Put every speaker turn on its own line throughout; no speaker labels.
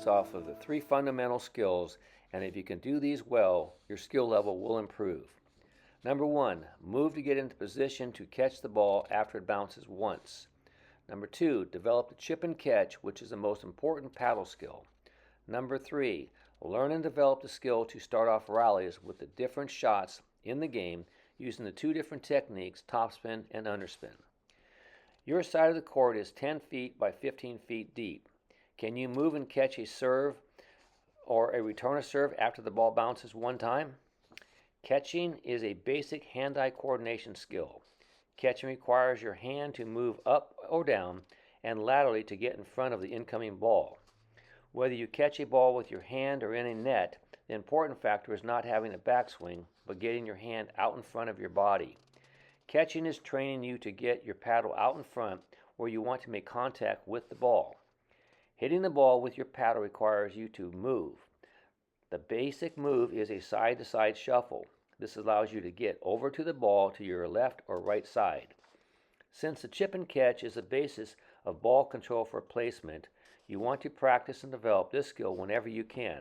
based off of the 3 fundamental skills, and if you can do these well, your skill level will improve. Number 1, move to get into position to catch the ball after it bounces once. Number 2, develop the chip and catch, which is the most important paddle skill. Number 3, learn and develop the skill to start off rallies with the different shots in the game using the 2 different techniques, topspin and underspin. Your side of the court is 10 feet by 15 feet deep. Can you move and catch a serve or a return a serve after the ball bounces one time? Catching is a basic hand-eye coordination skill. Catching requires your hand to move up or down and laterally to get in front of the incoming ball. Whether you catch a ball with your hand or in a net, the important factor is not having a backswing, but getting your hand out in front of your body. Catching is training you to get your paddle out in front where you want to make contact with the ball. Hitting the ball with your paddle requires you to move. The basic move is a side-to-side shuffle. This allows you to get over to the ball to your left or right side. Since the chip and catch is the basis of ball control for placement, you want to practice and develop this skill whenever you can.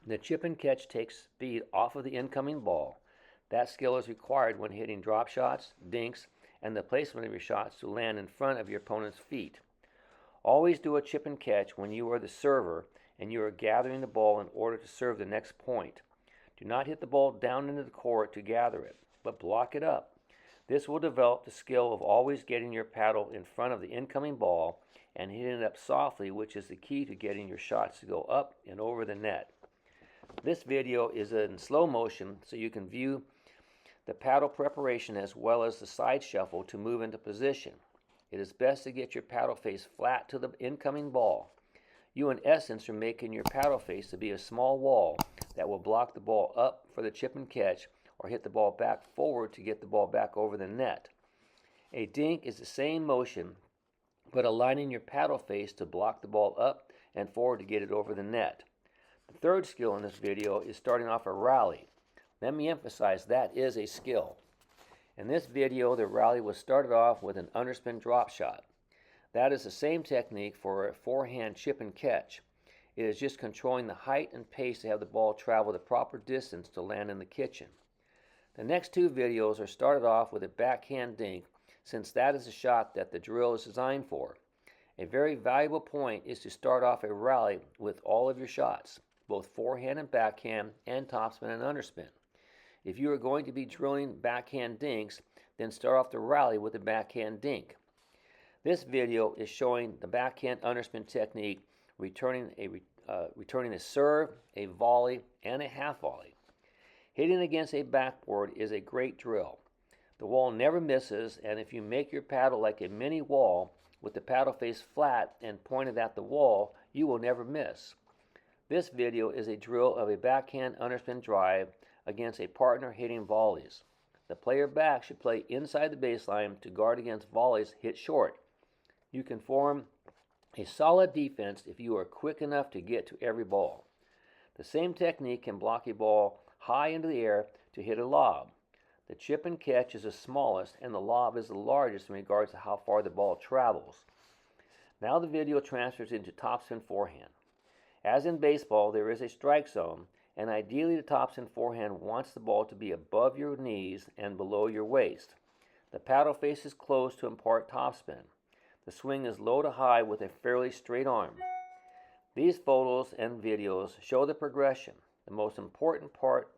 The chip and catch takes speed off of the incoming ball. That skill is required when hitting drop shots, dinks, and the placement of your shots to land in front of your opponent's feet. Always do a chip and catch when you are the server and you are gathering the ball in order to serve the next point. Do not hit the ball down into the court to gather it, but block it up. This will develop the skill of always getting your paddle in front of the incoming ball and hitting it up softly, which is the key to getting your shots to go up and over the net. This video is in slow motion so you can view the paddle preparation as well as the side shuffle to move into position. It is best to get your paddle face flat to the incoming ball. You in essence are making your paddle face to be a small wall that will block the ball up for the chip and catch or hit the ball back forward to get the ball back over the net. A dink is the same motion, but aligning your paddle face to block the ball up and forward to get it over the net. The third skill in this video is starting off a rally. Let me emphasize that is a skill. In this video, the rally was started off with an underspin drop shot. That is the same technique for a forehand chip and catch. It is just controlling the height and pace to have the ball travel the proper distance to land in the kitchen. The next 2 videos are started off with a backhand dink, since that is a shot that the drill is designed for. A very valuable point is to start off a rally with all of your shots, both forehand and backhand, and topspin and underspin. If you are going to be drilling backhand dinks, then start off the rally with a backhand dink. This video is showing the backhand underspin technique, returning a serve, a volley, and a half volley. Hitting against a backboard is a great drill. The wall never misses, and if you make your paddle like a mini wall with the paddle face flat and pointed at the wall, you will never miss. This video is a drill of a backhand underspin drive against a partner hitting volleys. The player back should play inside the baseline to guard against volleys hit short. You can form a solid defense if you are quick enough to get to every ball. The same technique can block a ball high into the air to hit a lob. The chip and catch is the smallest and the lob is the largest in regards to how far the ball travels. Now the video transfers into topspin forehand. As in baseball, there is a strike zone, and ideally the topspin forehand wants the ball to be above your knees and below your waist. The paddle face is closed to impart topspin. The swing is low to high with a fairly straight arm. These photos and videos show the progression. The most important part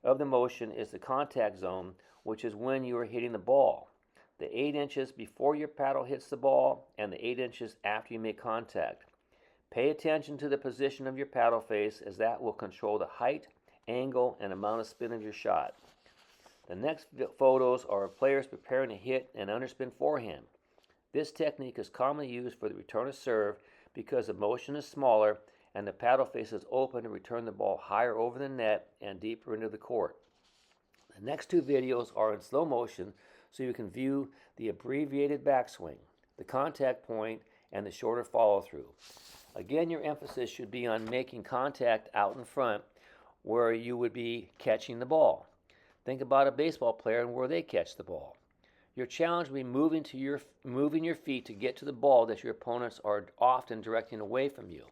of the motion is the contact zone, which is when you are hitting the ball. The 8 inches before your paddle hits the ball and the 8 inches after you make contact. Pay attention to the position of your paddle face, as that will control the height, angle, and amount of spin of your shot. The next photos are of players preparing to hit an underspin forehand. This technique is commonly used for the return of serve because the motion is smaller and the paddle face is open to return the ball higher over the net and deeper into the court. The next 2 videos are in slow motion so you can view the abbreviated backswing, the contact point, and the shorter follow-through. Again, your emphasis should be on making contact out in front where you would be catching the ball. Think about a baseball player and where they catch the ball. Your challenge will be moving your feet to get to the ball that your opponents are often directing away from you.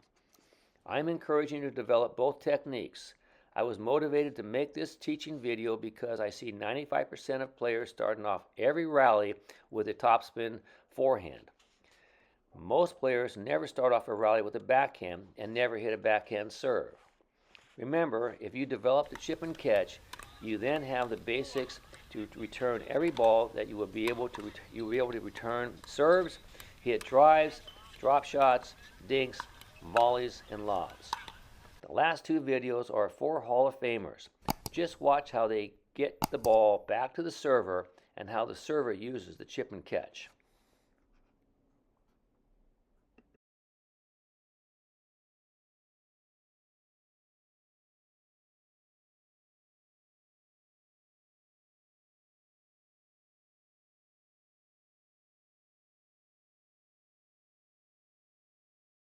I'm encouraging you to develop both techniques. I was motivated to make this teaching video because I see 95% of players starting off every rally with a topspin forehand. Most players never start off a rally with a backhand and never hit a backhand serve. Remember, if you develop the chip and catch, you then have the basics to return every ball that you will be able to return serves, hit drives, drop shots, dinks, volleys, and lobs. The last two videos are for Hall of Famers. Just watch how they get the ball back to the server and how the server uses the chip and catch.